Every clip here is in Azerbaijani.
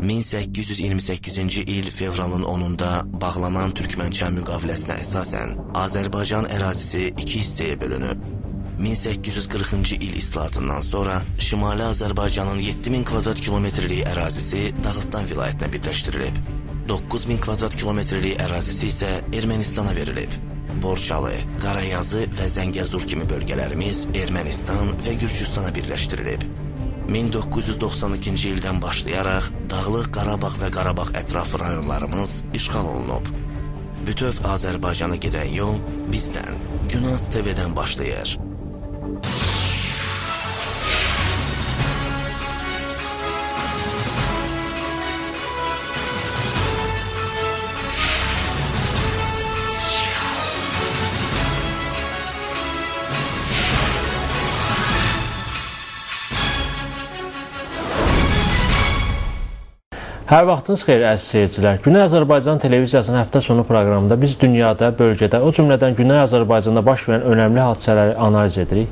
1828-ci il fevralın 10-da bağlanan Türkmənçay müqaviləsinə əsasən Azərbaycan ərazisi iki hissəyə bölünüb. 1840-cı il islahatından sonra Şimali Azərbaycanın 7000 kvadrat kilometrlik ərazisi Dağıstan vilayətinə birləşdirilib. 9000 kvadrat kilometrlik ərazisi isə Ermənistana verilib. Borçalı, Qarayazı və Zəngəzur kimi bölgələrimiz Ermənistan və Gürcüstana birləşdirilib. 1992-ci ildən başlayaraq Dağlıq Qarabağ və Qarabağ ətrafı rayonlarımız işğal olunub. Bütöv Azərbaycana gedən yol bizdən, Günaz TV-dən başlayır. Hər vaxtınız xeyir əziz seyircilər. Güney Azərbaycan televiziyasının həftə sonu proqramında biz dünyada, bölgədə, o cümlədən Güney Azərbaycanda baş verən önəmli hadisələri analiz edirik.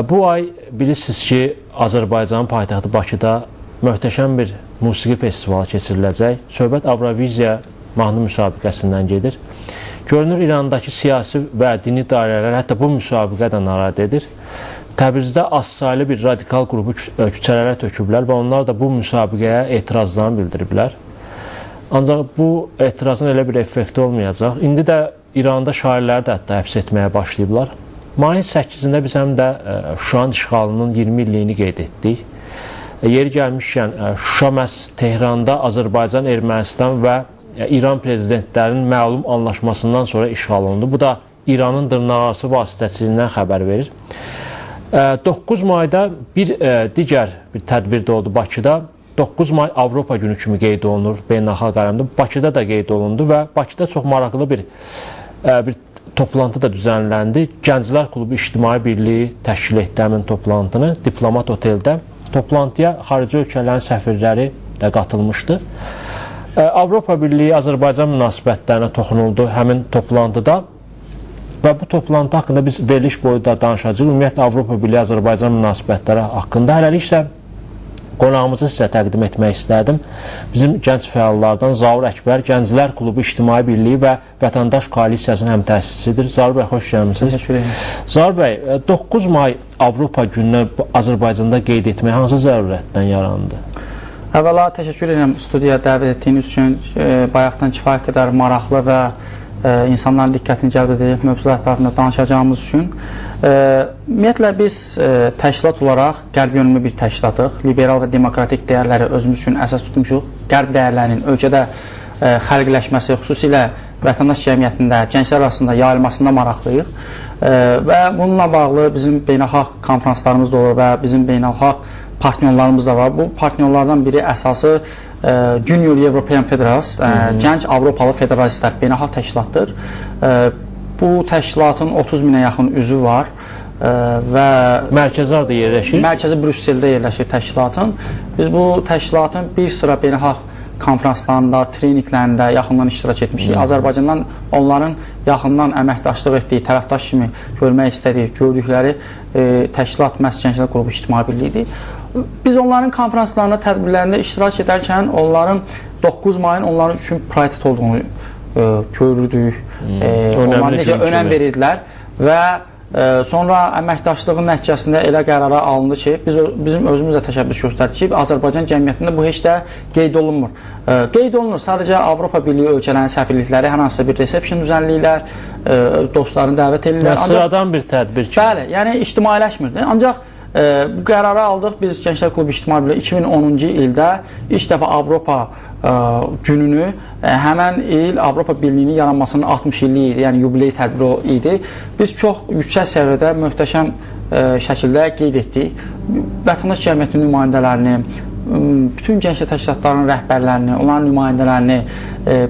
Bu ay bilirsiniz ki, Azərbaycanın paytaxtı Bakıda möhtəşəm bir musiqi festivalı keçiriləcək. Söhbət Avroviziya mahnı müsabiqəsindən gedir. Görünür, İrandakı siyasi və dini dairələr hətta bu müsabiqədən narahat edir. Təbrizdə azsaylı bir radikal qrupu küçələrə töküblər və onlar da bu müsabiqəyə etirazlarını bildiriblər. Ancaq bu etirazın elə bir effekti olmayacaq. İndi də İranda şairləri də hətta həbs etməyə başlayıblar. Mayın 8-də biz həm də Şuşanın işğalının 20 illiyini qeyd etdik. Yeri gəlmişkən, Şuşa məhz Tehranda Azərbaycan, Ermənistan və İran prezidentlərinin məlum anlaşmasından sonra işğal olundu. Bu da İranın dırnaqarası vasitəçiliyindən xəbər verir. 9 mayda bir digər bir tədbir də oldu Bakıda. 9 may Avropa günü kimi qeyd olunur beynəlxalq aləmdə. Bakıda da qeyd olundu və Bakıda çox maraqlı bir toplantı da düzənləndi. Gənclər Klubu İctimai Birliyi təşkil etdi həmin toplantını Diplomat Oteldə. Toplantıya xarici ölkələrin səfirləri də qatılmışdı. Avropa Birliyi Azərbaycan münasibətlərinə toxunuldu həmin toplantıda. Və bu toplantı haqqında biz veriliş boyu da danışacağıq. Ümumiyyətlə, Avropa Birliyi Azərbaycan münasibətləri haqqında. Hələlik isə qonağımızı sizə təqdim etmək istərdim. Bizim gənc fəallardan Zaur Əkbər, Gənclər Klubu İctimai Birliyi və Vətəndaş Koalisiyasının həmtəsisçisidir. Zaur bəy, xoş gəlmişsiniz. Təşəkkür ederim. Zaur bəy, 9 may Avropa gününü Azərbaycanda qeyd etmək hansı zərurətdən yarandı? Əvvəla təşəkkür edirəm studiyaya dəvət etdiyiniz üçün. Bayaqdan kifayət qədər maraqlı və insanların diqqətini cəlb edəcək mövzular ətrafında danışacağımız üçün. Ümumiyyətlə, biz təşkilat olaraq qərb yönümlü bir təşkilatıq. Liberal və demokratik dəyərləri özümüz üçün əsas tutmuşuq. Qərb dəyərlərinin ölkədə xərqləşməsi, xüsusilə vətəndaş cəmiyyətində, gənclər arasında yayılmasında maraqlıyıq. Və bununla bağlı bizim beynəlxalq konferanslarımız da olur və bizim beynəlxalq partnyorlarımız da var. Bu partnyorlardan biri əsası Junior European Federalist, Gənc Avropalı Federalistlər beynəlxalq təşkilatdır. Bu təşkilatın 30 minə yaxın üzvü var və mərkəzi harda yerləşir? Mərkəzi Brüsseldə yerləşir təşkilatın. Biz bu təşkilatın bir sıra beynəlxalq konferanslarında, treninqlərində yaxından iştirak etmişik. Azərbaycandan onların yaxından əməkdaşlıq etdiyi, tərəfdaş kimi görmək istədiyi, gördükləri təşkilat məhz Gənclər Klubu İctimai Birliyidir. Biz onların konferanslarında, tədbirlərində iştirak edərkən onların 9 mayın onların üçün prioritet olduğunu görürdük. Onlar necə önəm verirdilər və sonra əməkdaşlığın nəticəsində elə qərara alındı ki, bizim özümüz də təşəbbüs göstərdik ki, Azərbaycan cəmiyyətində bu heç də qeyd olunmur. Qeyd olunur, sadəcə Avropa Birliyi ölkələrinin səfirlikləri hər hansısa bir resepsiyon düzənləyirlər, dostlarını dəvət edirlər. Sıradan bir tədbir kimi. Bəli, yəni ictimailəşmirdi. Ancaq bu qərarı aldıq biz Gənclər Klubu İctimai Birliyi 2010-cu ildə ilk dəfə Avropa gününü həmən il Avropa Birliyinin yaranmasının 60 illiyi idi, yəni yubiley tədbiri idi. Biz çox yüksək səviyyədə möhtəşəm şəkildə qeyd etdik. Vətəndaş cəmiyyətinin nümayəndələrini, bütün gənclər təşkilatlarının rəhbərlərini, onların nümayəndələrini,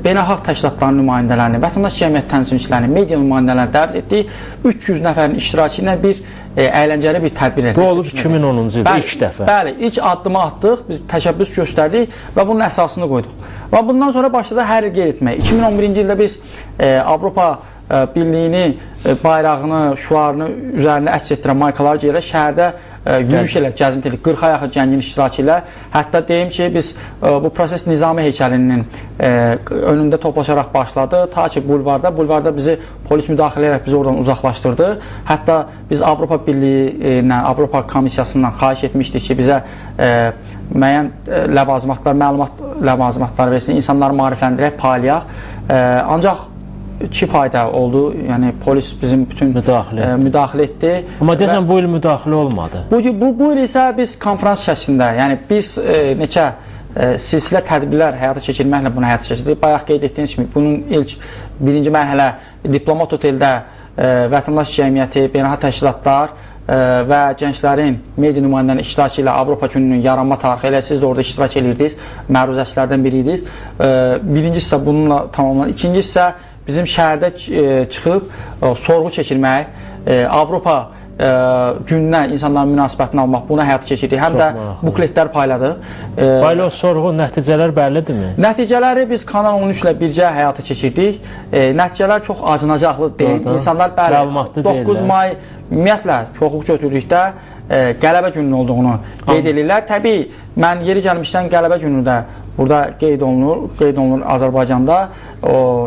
beynəlxalq təşkilatların nümayəndələrini, vətəndaş cəmiyyət təmsilçilərini, media nümayəndələrini dəvət etdik. 300 nəfərin iştirakı ilə bir əyləncəli bir tədbir etdik. Bu olub 2010-cu ildə ilk dəfə. Bəli, ilk addımı atdıq, biz təşəbbüs göstərdik və bunun əsasını qoyduq. Və bundan sonra başladı hər il qeyd etmək. 2011-ci ildə biz Avropa birliyini, bayrağını, şuarını üzərində əks etdirən maykalar geyirlər, şəhərdə yürüyüş elə, gəzinti elə, 40-a yaxın gəncin iştirakı ilə. Hətta deyim ki, biz bu proses Nizami heykəlinin önündə toplaşaraq başladı, ta ki bulvarda bizi polis müdaxilə edərək bizi oradan uzaqlaşdırdı. Hətta biz Avropa Birliyi ilə, Avropa Komissiyasından xahiş etmişdik ki, bizə müəyyən məlumat ləvazimatlar versin, insanları maarifləndirək, paylayaq. Ancaq 2 fayda oldu. Yəni polis bizim bütün müdaxilə etdi. Amma deyəsən bu il müdaxilə olmadı. Bu il isə biz konferans şəklində, yəni biz neçə silsilə tədbirlər həyata keçirməklə bunu həyata keçirdik. Bayaq qeyd etdiyiniz kimi bunun ilk birinci mərhələ diplomat oteldə vətəndaş cəmiyyəti, beynəlxalq təşkilatlar və gənclərin media nümayəndələrinin iştirakı ilə Avropa gününün yaranma tarixi ilə siz də orada iştirak edirdiniz, məruzəçilərdən biri idiniz. Birincisi isə bununla tamamlanır. İkincisi isə bizim şəhərdə çıxıb sorğu keçirmək, Avropa gününə insanların münasibətini almaq, buna həyata keçirdik. Həm də bukletlər payladıq. O sorğu nəticələr bəllidirmi? Nəticələri biz Kanal 13 ilə birgə həyata keçirdik. Nəticələr çox acınacaqlı deyil. İnsanlar 9 may ümumiyyətlə çoxluq götürdükdə qələbə gününün olduğunu qeyd edirlər. Təbii, mən yeri gəlmişdən qələbə günü də burada qeyd olunur Azərbaycanda.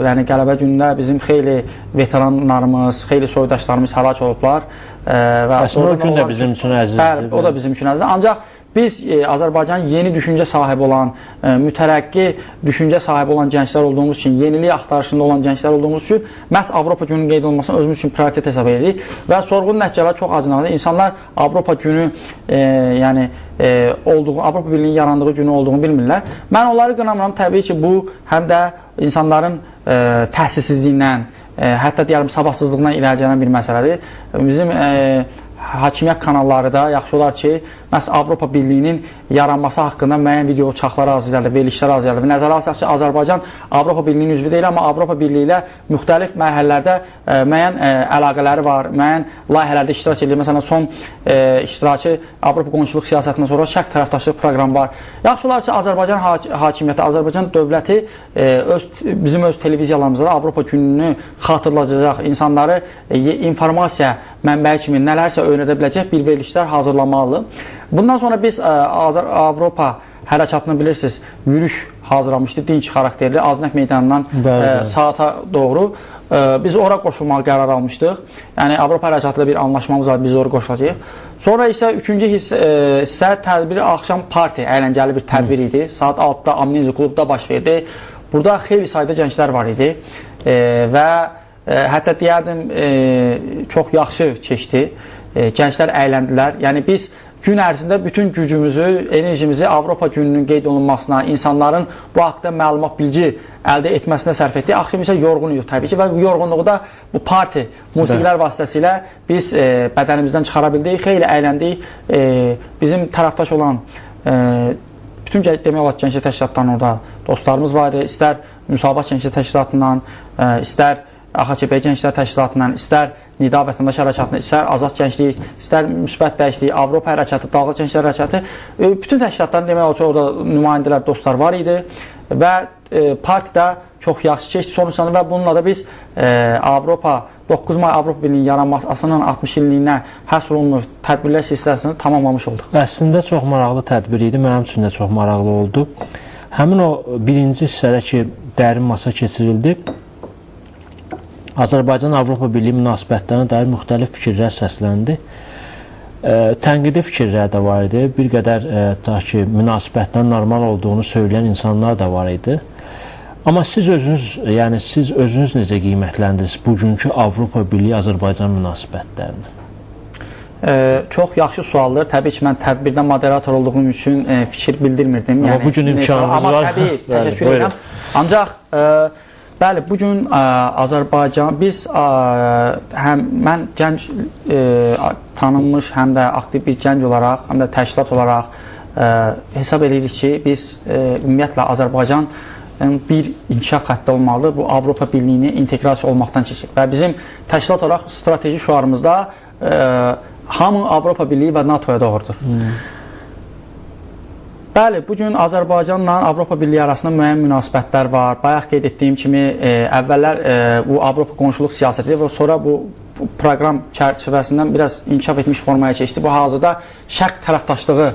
Yəni qələbə günündə bizim xeyli veteranlarımız, xeyli soydaşlarımız həlak olublar. Əslində o gün də bizim üçün əzizdir. O da bizim üçün əzizdir. Ancaq biz Azərbaycan yeni düşüncə sahibi olan, mütərəqqi düşüncə sahibi olan gənclər olduğumuz üçün, yenilik axtarışında olan gənclər olduğumuz üçün məhz Avropa gününün qeyd olunmasını özümüz üçün prioritet hesab edirik və sorğunun nəticələri çox acınacaqdır. İnsanlar Avropa günü, yəni Avropa Birliyinin yarandığı günü olduğunu bilmirlər. Mən onları qınamıram. Təbii ki, bu həm də insanların təhsilsizliyindən, hətta deyərəm sabahsızlığından irəli gələn bir məsələdir. Bizim hakimiyyət kanalları da yaxşı olar ki, məhz Avropa Birliyinin yaranması haqqında müəyyən video çaxları hazırlayırlar, verilişlər hazırlayırlar. Nəzərə alsaq ki, Azərbaycan Avropa Birliyinin üzvü deyil, amma Avropa Birliyi ilə müxtəlif mərhələlərdə müəyyən əlaqələri var, müəyyən layihələrdə iştirak edir. Məsələn, son iştirakı Avropa qonşuluq siyasətindən sonra şərq tərəfdaşlıq proqramı var. Yaxşı olar ki, Azərbaycan hakimiyyəti, Azərbaycan dövləti bizim öz televiziyalarımızda Avropa gününü xatırladacaq, insanları informasiya mənbəyi kimi nələrsə öyrədə biləcək bir verilişlər hazırlamalıdır. Bundan sonra biz Avropa hərəkatını bilirsiniz, yürüyüş hazırlamışdı, dinç xarakterli, Aznəf meydanından saata doğru. Biz ora qoşulmağa qərar almışdıq. Yəni Avropa hərəkatıyla bir anlaşmamız var, biz ora qoşulacağıq. Sonra isə üçüncü hissə tədbiri axşam parti, əyləncəli bir tədbir idi. Saat 6-da Amnezi klubda baş verdi. Burada xeyli sayda gənclər var idi və hətta deyərdim, çox yaxşı keçdi. Gənclər əyləndilər. Yəni biz gün ərzində bütün gücümüzü, enerjimizi Avropa gününün qeyd olunmasına, insanların bu haqda məlumat, bilgi əldə etməsinə sərf etdik. Axşam isə yorğunuyuq təbii ki və bu yorğunluğu da bu parti, musiqilər vasitəsilə biz bədənimizdən çıxara bildik, xeyli əyləndik. Bizim tərəfdaş olan bütün demək olar gənclər təşkilatlarının orada dostlarımız var idi. İstər Müsabat Gənclər Təşkilatından, istər AXÇB Gənclər Təşkilatından, istər Nida Vətəndaş Hərəkatından, istər Azad Gənclik, istər Müsbət Bəyişlik, Avropa Hərəkatı, Dağlı Gənclər Hərəkatı, bütün təşkilatların demək olar ki, orada nümayəndələr, dostlar var idi və partidə çox yaxşı keçdi sonuçlandı və bununla da biz 9 may Avropa Birliyinin yaranmasının 60 illiyinə həsr olunmuş tədbirlər silsiləsini tamamlamış olduq. Əslində çox maraqlı tədbir idi, mənim üçün də çox maraqlı oldu. Həmin o birinci hissədə ki, dərin masa keçirildi, Azərbaycan-Avropa Birliyi münasibətlərinə dair müxtəlif fikirlər səsləndi. Tənqidi fikirlər də var idi. Bir qədər ki, münasibətlərin normal olduğunu söyləyən insanlar da var idi. Amma siz özünüz necə qiymətləndiniz bugünkü Avropa Birliyi-Azərbaycan münasibətlərini? Çox yaxşı sualdır. Təbii ki, mən tədbirdə moderator olduğum üçün fikir bildirmirdim. Amma bugün imkanımız var. Amma təbii, təşəkkür edirəm. Ancaq bəli, bugün Azərbaycan, mən gənc tanınmış, həm də aktiv bir gənc olaraq, həm də təşkilat olaraq hesab edirik ki, biz ümumiyyətlə Azərbaycan bir inkişaf xətti olmalıdır. Bu Avropa Birliyini inteqrasiya olmaqdan keçir. Və bizim təşkilat olaraq strateji şüarımızda hamı Avropa Birliyi və NATO-ya doğrudur. Bəli, bugün Azərbaycanla Avropa Birliyi arasında müəyyən münasibətlər var. Bayaq qeyd etdiyim kimi, əvvəllər bu Avropa qonşuluq siyasəti və sonra bu proqram çərçivəsindən biraz inkişaf etmiş formaya keçdi. Bu hazırda şərq tərəfdaşlığı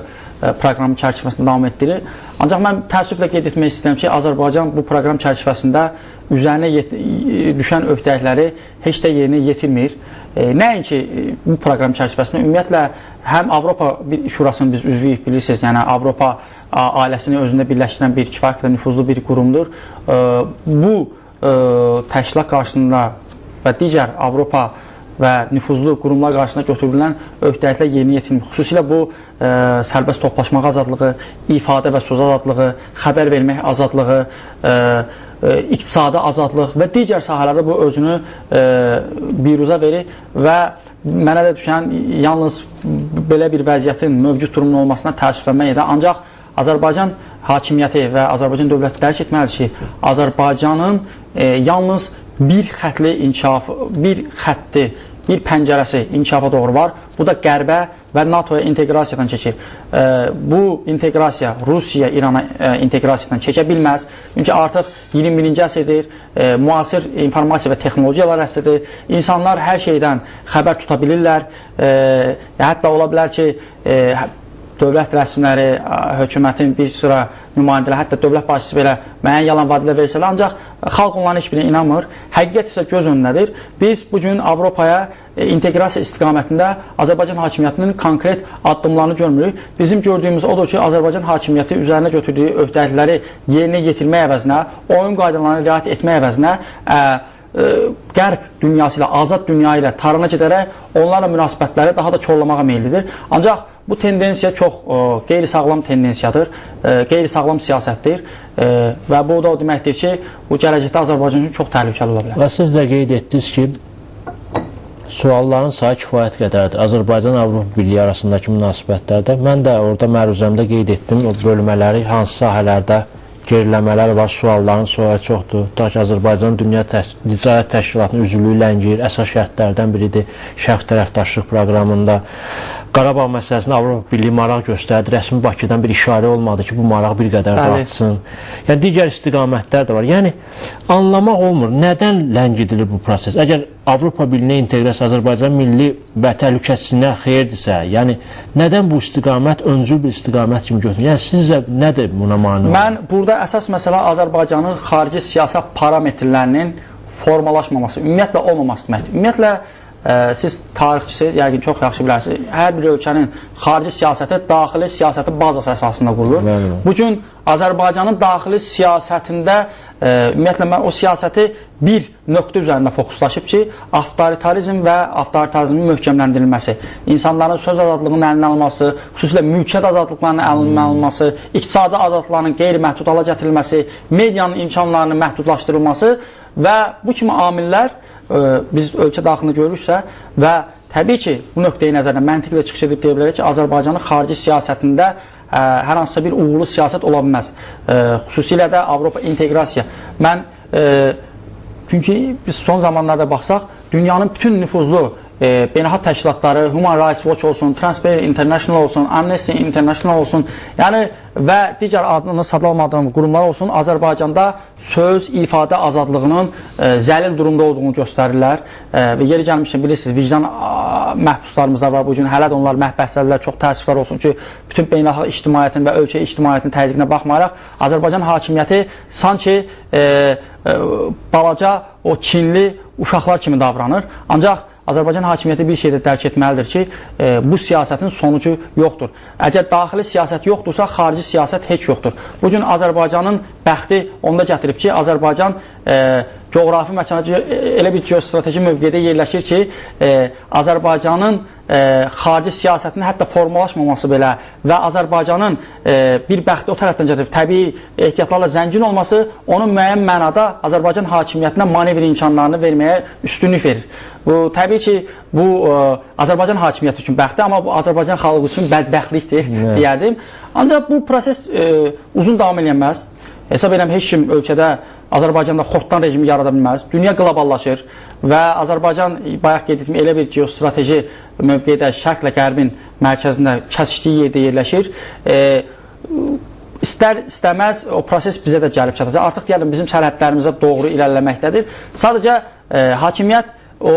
proqramı çərçivəsində davam etdirir. Ancaq mən təəssüflə qeyd etmək istəyirəm ki, Azərbaycan bu proqram çərçivəsində üzərinə düşən öhdəlikləri heç də yerinə yetirmir. Nəinki bu proqram çərçivəsində ümumiyyətlə həm Avropa Şurasının biz üzvüyük, bilirsiniz, yəni Avropa ailəsini özündə birləşdirən bir kifayət qədər nüfuzlu bir qurumdur. Bu təşkilat qarşısında və digər Avropa və nüfuzlu qurumlar qarşısında götürülən öhdəliklər yerinə yetirilmir. Xüsusilə bu sərbəst toplaşmaq azadlığı, ifadə və söz azadlığı, xəbər vermək azadlığı, iqtisadi azadlıq və digər sahələrdə bu özünü biruza verir və mənə də düşən yalnız belə bir vəziyyətin mövcud durumun olmasına təəssüflənmək edir. Ancaq Azərbaycan hakimiyyəti və Azərbaycan dövləti dərk etməlidir ki, Azərbaycanın yalnız bir xətli inkişaf, bir xətti, bir pəncərəsi inkişafa doğru var. Bu da Qərbə və NATO-ya inteqrasiyadan keçir. Bu inteqrasiya Rusiya-İrana inteqrasiyadan keçə bilməz. Çünki artıq 21-ci əsrdir, müasir informasiya və texnologiyalar əsridir. İnsanlar hər şeydən xəbər tuta bilirlər. Hətta ola bilər ki, dövlət rəsmiləri, hökumətin bir sıra nümayəndələri, hətta dövlət başçısı belə müəyyən yalan vadilər versələr, ancaq xalq onların heç birinə inanmır. Həqiqət isə göz önündədir. Biz bugün Avropaya inteqrasiya istiqamətində Azərbaycan hakimiyyətinin konkret addımlarını görmürük. Bizim gördüyümüz odur ki, Azərbaycan hakimiyyəti üzərinə götürdüyü öhdəlikləri yerinə yetirmək əvəzinə, oyun qaydalarına riayət etmək əvəzinə Qərb dünyası ilə, azad dünya ilə tarana gedərək onlarla münasibətləri daha da korlamağa meyillidir. Ancaq bu tendensiya çox qeyri-sağlam tendensiyadır, qeyri-sağlam siyasətdir və bu da o deməkdir ki, bu gələcəkdə Azərbaycan üçün çox təhlükəli ola bilər. Və siz də qeyd etdiniz ki, sualların sayı kifayət qədərdir. Azərbaycan-Avropa Birliyi arasındakı münasibətlərdə mən də orada məruzəmdə qeyd etdim, o bölmələri hansı sahələrdə geriləmələr var, sualların sualı çoxdur. Tutaq ki, Azərbaycan Dünya Ticarət Təşkilatının üzvlüyü ləngiyir. Əsas şərtlərdən biridir şərq tərəfdaşlıq proqramında. Qarabağ məsələsində Avropa Birliyi maraq göstərdi. Rəsmi Bakıdan bir işarə olmadı ki, bu maraq bir qədər də artsın. Yəni, digər istiqamətlər də var. Yəni, anlamaq olmur. Nədən ləngidilir bu proses? Əgər Avropa Birliyinə inteqrasiya Azərbaycan milli və təhlükəsizliyinə xeyirdirsə, yəni, nədən bu istiqamət öncül bir istiqamət kimi götürülür? Yəni, sizcə nədir buna mane olur? Mən burada əsas məsələ Azərbaycanın xarici siyasət parametrlərinin formalaşmaması, ümumiyyətlə olmaması deməkdir. Ümumiyyətlə, siz tarixçisiniz, yəqin çox yaxşı bilərsiniz. Hər bir ölkənin xarici siyasəti daxili siyasətin bazası əsasında qurulur. Bugün Azərbaycanın daxili siyasətində ümumiyyətlə mən o siyasəti bir nöqtə üzərində fokuslaşıb ki, avtoritarizm və avtoritarizmin möhkəmləndirilməsi, insanların söz azadlığının əlinə alınması, xüsusilə mülkiyyət azadlıqlarının əlinə alınması, iqtisadi azadlıqların qeyri-məhdud hala gətirilməsi, medianın imkanlarının məhdudlaşdırılması və bu kimi amillər biz ölkə daxilində görürüksə və təbii ki, bu nöqteyi nəzərdən məntiqlə çıxış edib deyə bilərik ki, Azərbaycanın xarici siyasətində hər hansısa bir uğurlu siyasət ola bilməz. Xüsusilə də Avropa inteqrasiya. Mən, çünki biz son zamanlarda baxsaq, dünyanın bütün nüfuzlu beynəlxalq təşkilatları, Human Rights Watch olsun, Transparency International olsun, Amnesty International olsun, yəni və digər adını sadalamadığım qurumlar olsun, Azərbaycanda söz, ifadə azadlığının zəlil durumda olduğunu göstərirlər və yeri gəlmişsə bilirsiniz, vicdan məhbuslarımız da var bugün, hələ də onlar məhbəslərlər, çox təəssüflər olsun ki, bütün beynəlxalq ictimaiyyətin və ölkə ictimaiyyətin təzyiqinə baxmayaraq, Azərbaycan hakimiyyəti sanki balaca, o Çinli uşaqlar kimi davranır, ancaq Azərbaycan hakimiyyəti bir şeydə dərk etməlidir ki, bu siyasətin sonucu yoxdur. Əgər daxili siyasət yoxdursa, xarici siyasət heç yoxdur. Bugün Azərbaycanın bəxti onda gətirib ki, Azərbaycan coğrafi məkana elə bir geostrateji mövqedə yerləşir ki, Azərbaycanın xarici siyasətinin hətta formalaşmaması belə və Azərbaycanın bir bəxti o tərəfdən gətirib, təbii ehtiyatlarla zəngin olması onun müəyyən mənada Azərbaycan hakimiyyətinə manevr imkanlarını verməyə üstünlük verir. Bu, təbii ki, bu Azərbaycan hakimiyyəti üçün bəxti, amma bu Azərbaycan xalqı üçün bədbəxtlikdir, deyərdim. Ancaq bu proses uzun davam edilməz. Hesab edirəm, heç kim ölkədə Azərbaycanda xortdan rejimi yarada bilməz. Dünya qloballaşır və Azərbaycan, bayaq qeyd etdim, elə bir geostrateji mövqedə şərqlə qərbin mərkəzində kəsişdiyi yerdə yerləşir. istər-istəməz o proses bizə də gəlib çatacaq. Artıq deyəlim bizim sərhədlərimizə doğru irəliləməkdədir. Sadəcə hakimiyyət o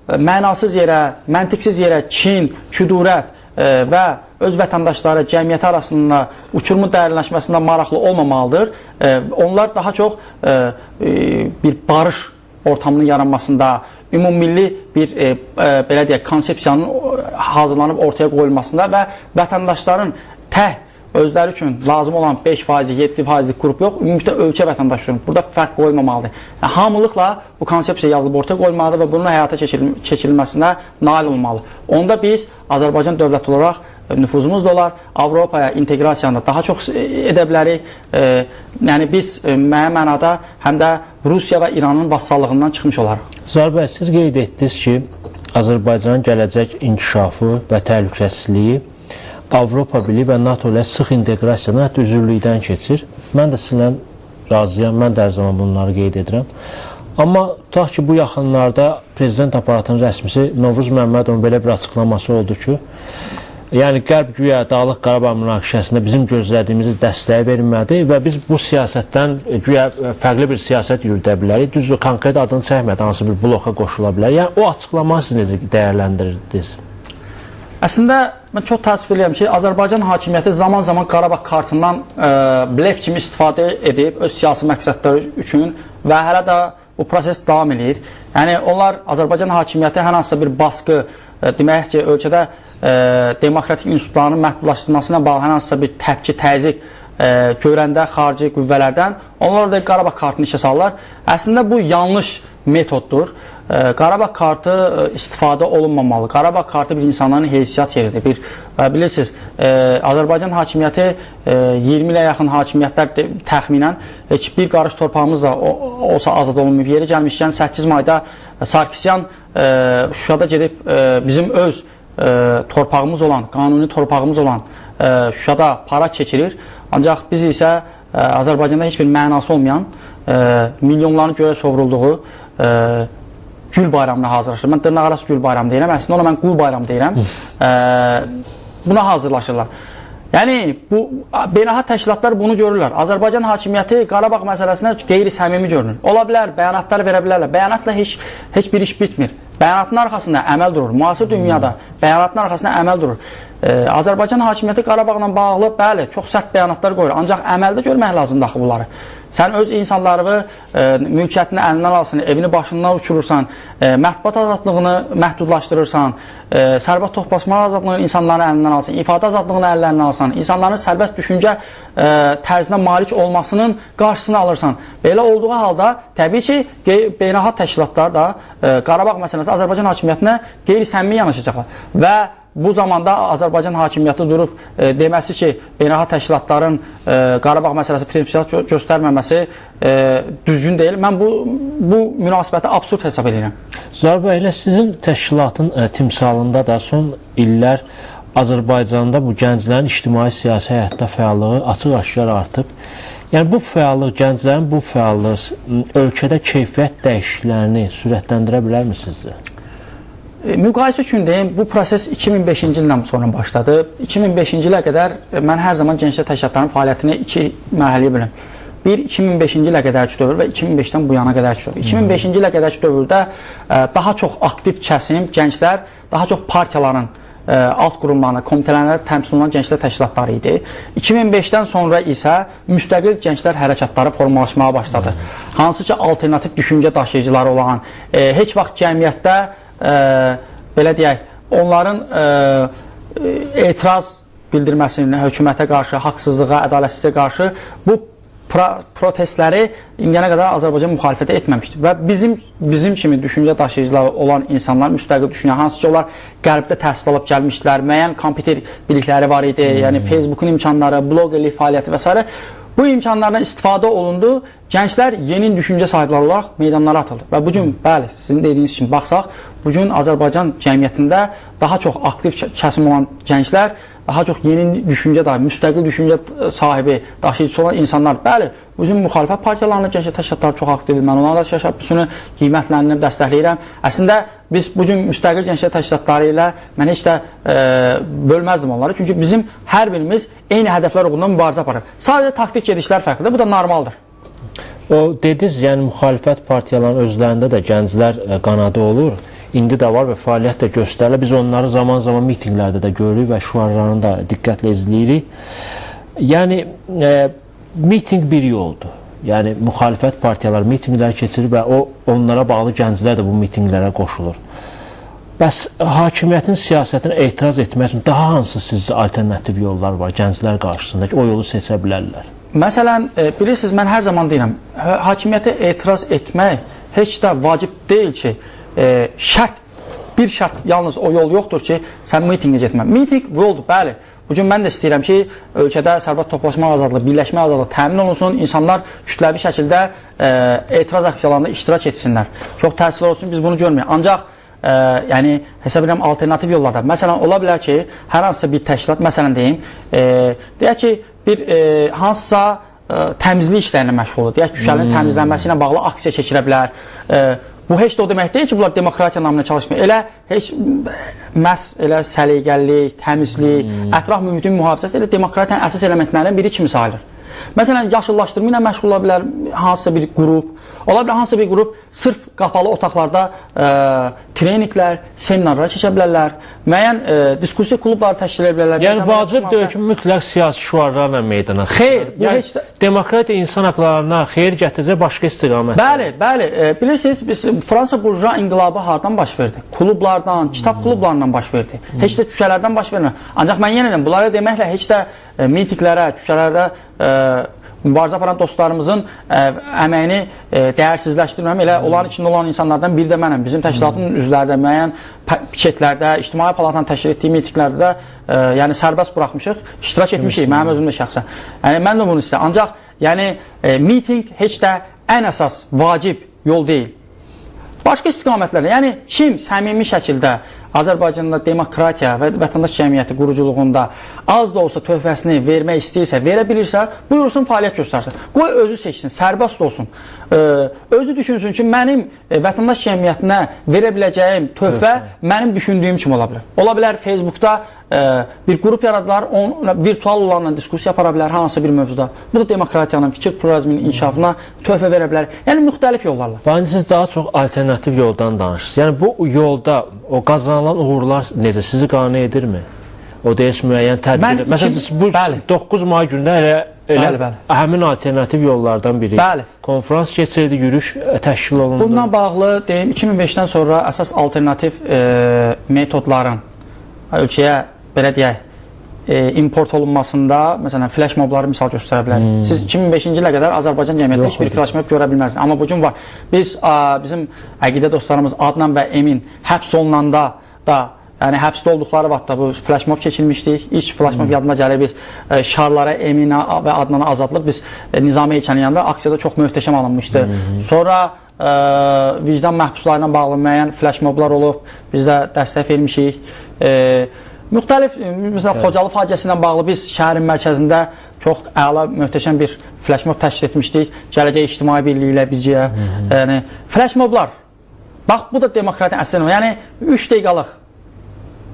mənasız yerə, məntiqsiz yerə kin, küdurət və öz vətəndaşları, cəmiyyəti arasında uçurumun dərinləşməsində maraqlı olmamalıdır. Onlar daha çox bir barış ortamının yaranmasında, ümummilli bir belə deyək, konsepsiyanın hazırlanıb ortaya qoyulmasında və vətəndaşların özləri üçün lazım olan 5%, 7%lik qrup yox, ümumiyyətlə ölkə vətəndaşı üçün burada fərq qoyulmamalıdır. Yəni, hamılıqla bu konsepsiya yazılıb ortaya qoyulmalıdır və bunun həyata keçirilməsinə nail olmalı. Onda biz Azərbaycan dövləti olaraq nüfuzumuz da olar, Avropaya inteqrasiyanı daha çox edə bilərik. Yəni biz müəyyən mənada həm də Rusiya və İranın vassallığından çıxmış olarıq. Zahir bəy, siz qeyd etdiniz ki, Azərbaycanın gələcək inkişafı və təhlükəsizliyi Avropa Birliyi və NATO ilə sıx inteqrasiyadan, hətta üzvlükdən keçir. Mən də sizinlə razıyam, mən də hər zaman bunları qeyd edirəm. Amma tutaq ki, bu yaxınlarda prezident aparatının rəsmisi Novruz Məmmədovun belə bir açıqlaması oldu ki, yəni Qərb güya Dağlıq Qarabağ münaqişəsində bizim gözlədiyimiz dəstəyi verilmədi və biz bu siyasətdən güya fərqli bir siyasət yürüdə bilərik. Düzdür, konkret adını çəkmədi, hansı bir bloka qoşula bilər. Yəni o açıqlamanı siz necə dəyərləndirirdiniz? Əslində, mən çox təəssüf edirəm ki, Azərbaycan hakimiyyəti zaman-zaman Qarabağ kartından blef kimi istifadə edib öz siyasi məqsədləri üçün və hələ də bu proses davam edir. Yəni, onlar Azərbaycan hakimiyyəti hər hansısa bir baskı, demək ki, ölkədə demokratik institutların məhdudlaşdırılmasına bağlı hər hansısa bir təpki, təzyiq görəndə xarici qüvvələrdən, onlar da Qarabağ kartını işə salırlar. Əslində, bu yanlış metoddur. Qarabağ kartı istifadə olunmamalı. Qarabağ kartı bir insanların heysiyyat yeridir. Bilirsiniz, Azərbaycan hakimiyyəti 20 ilə yaxın hakimiyyətlər təxminən heç bir qarış torpağımız da olsa azad olunmayıb. Yeri gəlmişkən 8 mayda Sarkisyan Şuşada gedib bizim öz torpağımız olan, qanuni torpağımız olan Şuşada para keçirir. Ancaq biz isə Azərbaycanda heç bir mənası olmayan, milyonların göyə sovrulduğu Gül bayramına hazırlaşır. Mən dırnaqarası Gül bayramı deyirəm. Əslində ona mən Qul bayramı deyirəm. Buna hazırlaşırlar. Yəni, bu beynəlxalq təşkilatlar bunu görürlər. Azərbaycan hakimiyyəti Qarabağ məsələsində qeyri-səmimi görünür. Ola bilər, bəyanatlar verə bilərlər. Bəyanatla heç bir iş bitmir. Bəyanatın arxasında əməl durur. Müasir dünyada bəyanatın arxasında əməl durur. Azərbaycan hakimiyyəti Qarabağla bağlı, bəli, çox sərt bəyanatlar qoyur. Ancaq əməldə görmək lazımdır axı bunları. Sən öz insanlarını, mülkiyyətini əlindən alsın, evini başından uçurursan, mətbuat azadlığını məhdudlaşdırırsan, sərbəst toplaşma azadlığını insanların əlindən alsın, ifadə azadlığını əllərindən alsan, insanların sərbəst düşüncə tərzinə malik olmasının qarşısını alırsan. Belə olduğu halda, təbii ki, beynəlxalq təşkilatlar da Qarabağ məsələsində Azərbaycan hakimiyyətinə qeyri-səmimi yanaşacaqlar. Və bu zamanda Azərbaycan hakimiyyəti durub deməsi ki, beynəlxalq təşkilatların Qarabağ məsələsi prinsipial göstərməməsi düzgün deyil. Mən bu münasibəti absurd hesab edirəm. Zahir bəy, elə sizin təşkilatın timsalında da son illər Azərbaycanda bu gənclərin ictimai-siyasi həyatda fəallığı açıq-aşkar artıb. Yəni bu fəallıq, gənclərin bu fəallığı ölkədə keyfiyyət dəyişikliklərini sürətləndirə bilərmi sizcə? Müqayisə üçün deyim, bu proses 2005-ci ildən sonra başladı. 2005-ci ilə qədər mən hər zaman gənclər təşkilatlarının fəaliyyətini iki mərhələyə bölürəm. Bir, 2005-ci ilə qədərki dövr və 2005-dən bu yana qədərki dövr. 2005-ci ilə qədərki dövrdə daha çox aktiv kəsim, gənclər, daha çox partiyaların alt qurumlarına, komitələrində təmsil olunan gənclər təşkilatları idi. 2005-dən sonra isə müstəqil gənclər hərəkatları formalaşmağa başladı. Hansı ki, alternativ düşüncə daşıyıcıları olan, heç vaxt cəmiyyətdə belə deyək, onların etiraz bildirməsini hökumətə qarşı, haqsızlığa, ədalətsizliyə qarşı bu protestləri indiyənə qədər Azərbaycan müxalifətə etməmişdir. Və bizim kimi düşüncə daşıyıcıları olan insanlar, müstəqil düşünən, hansı ki, onlar Qərbdə təhsil alıb gəlmişdilər, müəyyən kompüter bilikləri var idi, yəni Facebookun imkanları, bloqerlik fəaliyyəti və s. Bu imkanlardan istifadə olundu, gənclər yeni düşüncə sahibləri olaraq meydanlara atıldı. Və bugün, bəli, sizin dediyiniz kimi baxsaq, bugün Azərbaycan cəmiyyətində daha çox aktiv kəsim olan gənclər daha çox yeni düşüncə dair, müstəqil düşüncə sahibi, daşıyıcısı olan insanlar, bəli, bizim müxalifət partiyalarının gənclər təşkilatları çox aktivdir. Mən onlara da şəxsini qiymətləndirib dəstəkləyirəm. Əslində biz bu gün müstəqil gənclər təşkilatları ilə mən heç də bölməzdim onları. Çünki bizim hər birimiz eyni hədəflər uğrunda mübarizə aparır. Sadəcə taktik gedişlər fərqlidir. Bu da normaldır. O dediniz, yəni müxalifət partiyalarının özlərində də gənclər qanadı olur. İndi də var və fəaliyyət də göstərilir. Biz onları zaman-zaman mitinqlərdə də görürük və şüarlarını da diqqətlə izləyirik. Yəni mitinq bir yoldur. Yəni müxalifət partiyaları mitinqlər keçirir və onlara bağlı gənclər də bu mitinqlərə qoşulur. Bəs hakimiyyətin siyasətinə etiraz etmək üçün daha hansı sizcə alternativ yollar var gənclər qarşısında ki, o yolu seçə bilərlər? Məsələn, bilirsiniz, mən hər zaman deyirəm, hakimiyyətə etiraz etmək heç də vacib deyil ki, bir şərt, yalnız o yol yoxdur ki, sən mitinqə getmə. Mitinq bu yoldur, bəli. Bugün mən də istəyirəm ki, ölkədə sərbəst toplaşma azadlığı, birləşmə azadlığı təmin olunsun, insanlar kütləvi şəkildə etiraz aksiyalarında iştirak etsinlər. Çox təəssüf olsun, biz bunu görməyək. Ancaq yəni hesab edirəm alternativ yollarda. Məsələn, ola bilər ki, hər hansısa bir təşkilat, məsələn deyim, deyək ki, bir hansısa təmizlik işlərinə məşğuldur. Deyək ki, küçələrin təmizlənməsi ilə bağlı aksiya keçirə bilər. Bu heç də o demək deyil ki, bunlar demokratiya namına çalışmıyor. Elə heç məhz elə səliqəlilik, təmizlik, ətraf mühitin mühafizəsi elə demokratiyanın əsas elementlərindən biri kimi sayılır. Məsələn, yaşıllaşdırma ilə məşğul ola bilər hansısa bir qrup. Ola bilər hansısa bir qrup sırf qapalı otaqlarda treninqlər, seminarlar keçə bilərlər, müəyyən diskussiya klubları təşkil edə bilərlər. Yəni vacib deyil ki, mütləq siyasi şüarlarla meydana çıxır. Xeyr, bu heç də demokratiya insan haqlarına xeyir gətirəcək başqa istiqamətdir. Bəli, bəli. Bilirsiniz, biz Fransa burjua inqilabı hardan baş verdi? Klublardan, kitab klublarından baş verdi. Heç də küçələrdən baş vermir. Ancaq mən yenə deyim, bunları deməklə heç də mitinqlərə, küçələrdə mübarizə aparan dostlarımızın əməyini dəyərsizləşdirməm. Elə onların içində olan insanlardan biri də mənəm. Bizim təşkilatın üzvlərdə, müəyyən piketlərdə, ictimai palatanın təşkil etdiyi mitinqlərdə də yəni sərbəst buraxmışıq, iştirak etmişik, mənim özüm də şəxsən. Yəni mən də bunu istəyirəm. Ancaq yəni mitinq heç də ən əsas vacib yol deyil. Başqa istiqamətlərdə, yəni kim səmimi şəkildə Azərbaycanda demokratiya və vətəndaş cəmiyyəti quruculuğunda az da olsa töhfəsini vermək istəyirsə, verə bilirsə, buyursun fəaliyyət göstərsin. Qoy özü seçsin, sərbəst olsun. Özü düşünsün ki, mənim vətəndaş cəmiyyətinə verə biləcəyim töhfə mənim düşündüyüm kimi ola bilər. Ola bilər Facebookda bir qrup yaradılar, virtual olanla diskussiya apara bilər hansısa bir mövzuda. Bu da demokratiyanın, fikir pluralizminin inkişafına töhfə verə bilər. Yəni müxtəlif yollarla. Bence siz daha çox alternativ yoldan danışırsınız. Yəni bu yolda o qazanılan uğurlar necə sizi qane edirmi? O deyəs müəyyən tədbir. Məsələn, bu 9 may gündə elə həmin alternativ yollardan biri. Konferans keçirdi, yürüyüş təşkil olundu. Bununla bağlı deyim, 2005-dən sonra əsas alternativ metodların ölkəyə, belə deyək, import olunmasında, məsələn, flash mobları misal göstərə bilər. Siz 2005-ci ilə qədər Azərbaycan cəmiyyətində heç bir flash mob görə bilməzsiniz. Amma bugün var. Biz, bizim əqidə dostlarımız Adnan və Emin həbs olunanda da, yəni həbsdə olduqları vaxtda bu flash mob keçilmişdik. İlk flash mob yadıma gəlir, biz Şarlara, Eminə və Adnana azadlıq, biz Nizami Heykəlinin yanında aksiyada çox möhtəşəm alınmışdı. Sonra vicdan məhbuslarına bağlı müəyyən flash moblar olub, biz də dəstək vermişik. Müxtəlif, məsələn, Xocalı faciəsi ilə bağlı biz şəhərin mərkəzində çox əla, möhtəşəm bir flash mob təşkil etmişdik. Gələcək İctimai Birliyi ilə bircə. Yəni, flash moblar, bax, bu da demokratiyanın əsasıdır. Yəni, 3 dəqiqalıq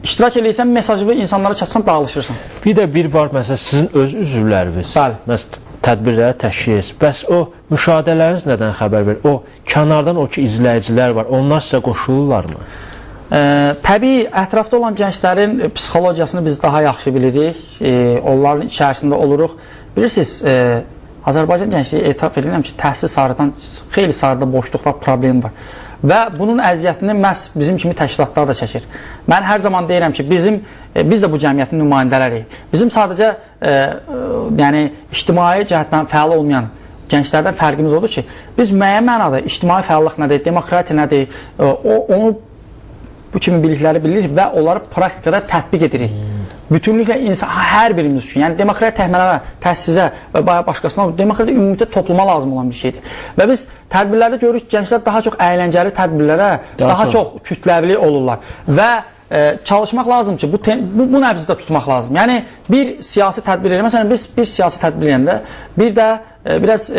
iştirak edirsən, mesajı insanlara çatsan, dağılışırsan. Bir də bir var, məsələn, sizin öz üzvləriniz. Məsələn, tədbirləri təşkil edirsiniz. Bəs o müşahidələriniz nədən xəbər verir? O kənardan o ki, izləyicilər var, onlar sizə qoşulurlarmı? Təbii, ətrafda olan gənclərin psixologiyasını biz daha yaxşı bilirik, onların içərisində oluruq. Bilirsiniz, Azərbaycan gəncliyi etiraf edirəm ki, təhsil sarıdan xeyli sarıda boşluq var, problem var. Və bunun əziyyətini məhz bizim kimi təşkilatlar da çəkir. Mən hər zaman deyirəm ki, biz də bu cəmiyyətin nümayəndələriyik. Bizim sadəcə yəni, ictimai cəhətdən fəal olmayan gənclərdən fərqimiz odur ki, biz müəyyən mənada ictimai fəallıq nədir, demokratiya nədir, onu bu kimi bilikləri bilirik və onları praktikada tətbiq edirik. Bütünlüklə insan, hər birimiz üçün, yəni demokratiya təxminələrə, təhsizə və başqasına, demokratiya ümumiyyətlə topluma lazım olan bir şeydir. Və biz tədbirlərdə görürük ki, gənclər daha çox əyləncəli tədbirlərə, daha çox kütləvili olurlar. Və çalışmaq lazım ki, bu nəbzdə tutmaq lazım. Yəni, bir siyasi tədbir elə, məsələn, biz bir siyasi tədbir eləyəndə, bir də biraz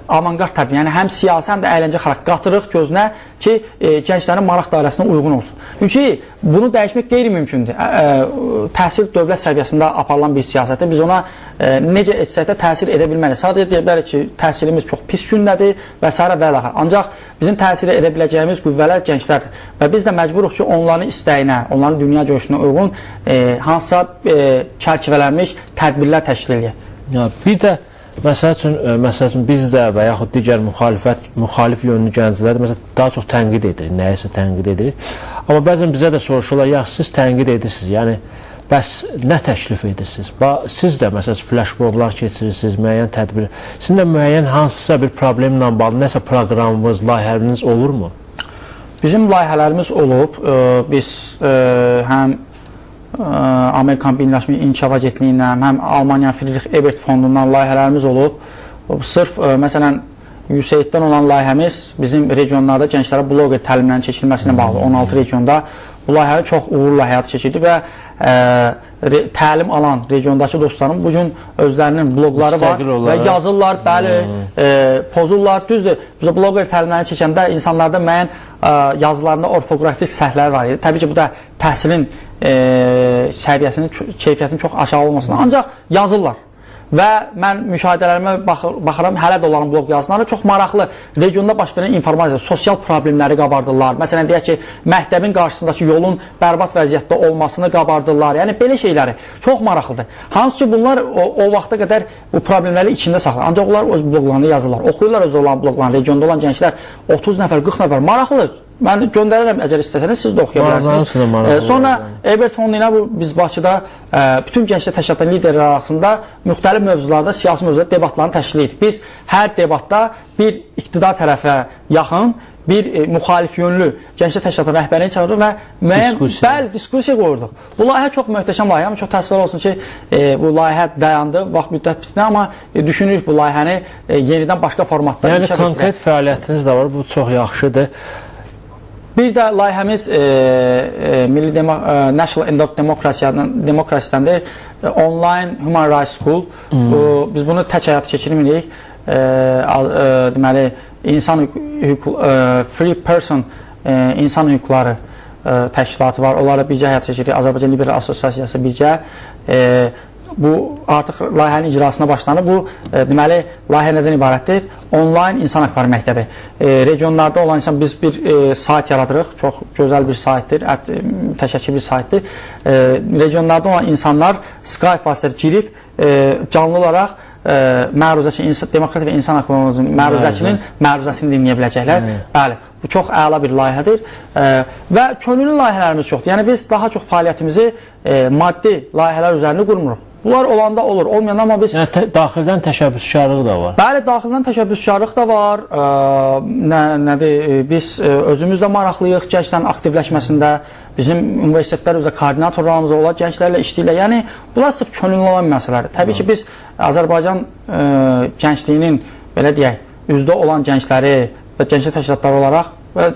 avangard tədbir, yəni həm siyasi, həm də əyləncə xarakter qatırıq gözünə ki, gənclərin maraq dairəsinə uyğun olsun. Çünki bunu dəyişmək qeyri-mümkündür. Təhsil dövlət səviyyəsində aparılan bir siyasətdir. Biz ona necə etsək də təsir edə bilmərik. Sadəcə deyə bilərik ki, təhsilimiz çox pis gündədir və s. və l. Ancaq bizim təsir edə biləcəyimiz qüvvələr gənclərdir. Və biz də məcburuq ki, onların istəyinə, onların dünya görüşünə uyğun hansısa çərçivələnmiş tədbirlər təşkil edək. Bir də məsəl üçün biz də və yaxud digər müxalif yönlü gənclər daha çox tənqid edir, nəyisə tənqid edir. Amma bəzən bizə də soruşurlar, yaxşı siz tənqid edirsiniz, yəni bəs nə təklif edirsiniz? Siz də məsələn flashmoblar keçirirsiniz, müəyyən tədbir. Sizin də müəyyən hansısa bir problemlə bağlı nəsə proqramınız, layihələriniz olurmu? Bizim layihələrimiz olub. Biz həm Amerikan Birləşmiş İnkişaf Agentliyindən, həm Almanya Friedrich Ebert fondundan layihələrimiz olub. Sırf, məsələn, USAID-dən olan layihəmiz bizim regionlarda gənclərə bloger təlimlərinin çəkilməsinə bağlı. 16 regionda bu layihəni çox uğurla həyata keçirdi və təlim alan regiondakı dostlarım bugün özlərinin blogları var və yazırlar, bəli, pozurlar, düzdür. Bizə bloger təlimlərini çəkəndə insanlarda müəyyən yazılarında orfoqrafik səhvlər var idi. Təbii ki, bu da təhsilin səviyyəsinin, keyfiyyətinin çox aşağı olmasına. Ancaq yazırlar. Və mən müşahidələrimə baxıram, hələ də olan blog yazıları çox maraqlı. Regionda baş verən informasiya, sosial problemləri qabardırlar. Məsələn, deyək ki, məktəbin qarşısındakı yolun bərbad vəziyyətdə olmasını qabardırlar. Yəni, belə şeyləri çox maraqlıdır. Hansı ki, bunlar o vaxta qədər bu problemləri içində saxlar. Ancaq onlar öz bloglarını yazırlar. Oxuyurlar özdə olan bloglarını. Regionda olan gənclər 30 nəfər, 40 nəfər. Maraqlıdır. Mən göndərirəm, əgər istəsəniz, siz də oxuya bilərsiniz. Sonra Ebert Fondu ilə biz Bakıda bütün gənclər təşkilatların liderləri arasında müxtəlif mövzularda, siyasi mövzularda debatlarını təşkil edirik. Biz hər debatda bir iqtidar tərəfə yaxın, bir müxalif yönlü gənclər təşkilatı rəhbərini çağırırıq və müəyyən diskusiya qoyurduq. Bu layihə çox möhtəşəm layihə, çox təəssüflər olsun ki, bu layihə dayandı, vaxt müddət bitdi, amma düşünürük bu layihəni yenidən başqa formatda. Yəni, konkret fəaliyyətiniz də var, bu çox yaxşıdır. Bir də layihəmiz National End of Democracy-dəndir, Online Human Rights School. Biz bunu tək həyata keçirmirik. Deməli, Free Person insan hüquqları təşkilatı var. Onlarla birgə həyata keçiririk. Azərbaycan Liberal Assosiasiyası birgə. Bu artıq layihənin icrasına başlanır. Bu deməli layihə nədən ibarətdir? Onlayn insan hüquqları məktəbi. Regionlarda olan insan biz bir sayt yaradırıq. Çox gözəl bir saytdır, təşəkkür bir saytdır. Regionlarda olan insanlar Skype vasitəsilə girib canlı olaraq Demokratik və İnsan Hüquqları məruzəçinin məruzəsini dinləyə biləcəklər. Bəli, bu çox əla bir layihədir və könüllü layihələrimiz çoxdur. Yəni biz daha çox fəaliyyətimizi maddi layihələr üzərində qurmuruq. Bunlar olanda olur, olmayanda amma biz... Yəni, daxildən təşəbbüskarlıq da var. Bəli, daxildən təşəbbüskarlıq da var. Biz özümüz də maraqlıyıq gənclərin aktivləşməsində. Bizim universitetlər üzrə koordinatorlarımız olar, gənclərlə işləyirlər. Yəni, bunlar sırf könüllü olan məsələdir. Təbii ki, biz Azərbaycan gəncliyinin, belə deyək, üzdə olan gəncləri və gənclər təşkilatları olaraq və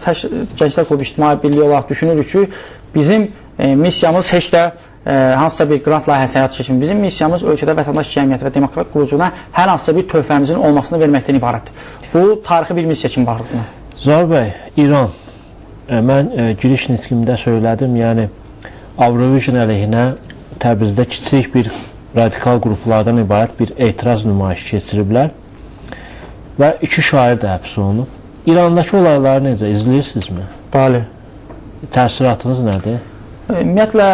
Gənclər Klubu İctimai Birliyi olaraq düşünürük ki, bizim missiyamız heç də hansısa bir qrant layihəsi həyata keçirmir. Bizim missiyamız ölkədə vətəndaş cəmiyyəti və demokratik quruculuğuna hər hansısa bir töhfəmizin olmasını verməkdən ibarətdir. Bu, tarixi bir missiya kimi baxırıq. Zaur bəy, İran, mən giriş nitqimdə söylədim, yəni Avrovision əleyhinə Təbrizdə kiçik bir radikal qruplardan ibarət bir etiraz nümayişi keçiriblər və 2 şair də həbs olunub. İrandakı olayları necə, izləyirsinizmi? Bəli. Təəssüratınız nədir? Ümumiyyətlə,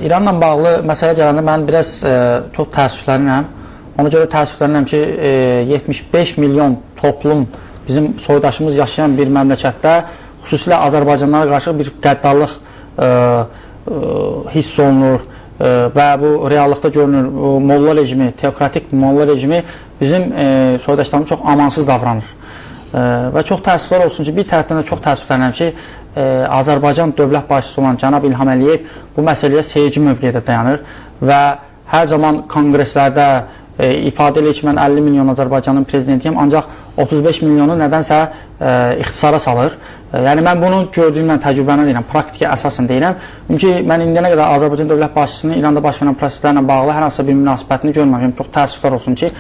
İranla bağlı məsələ gələndə mən biraz çox təəssüflənirəm. Ona görə təəssüflənirəm ki, 75 milyon toplum bizim soydaşımız yaşayan bir məmləkətdə xüsusilə Azərbaycanlara qarşı bir qəddarlıq hiss olunur və bu reallıqda görünür. Molla rejimi, teokratik molla rejimi bizim soydaşlarımız çox amansız davranır. Və çox təəssüflər olsun ki, bir tərəfdən də çox təəssüflənirəm ki, Azərbaycan dövlət başçısı olan cənab İlham Əliyev bu məsələyə seyirci mövqedə dayanır və hər zaman konqreslərdə ifadə eləyir ki, mən 50 milyon Azərbaycanın prezidentiyəm, ancaq 35 milyonu nədənsə ixtisara salır. Yəni mən bunu gördüyümdən, təcrübəmdən deyirəm, praktika əsasən deyirəm. Çünki mən indiyənə qədər Azərbaycan dövlət başçısının İranda baş verən proseslərlə bağlı hər hansısa bir münasibətini görməmişəm. Çox təəssüflər olsun ki,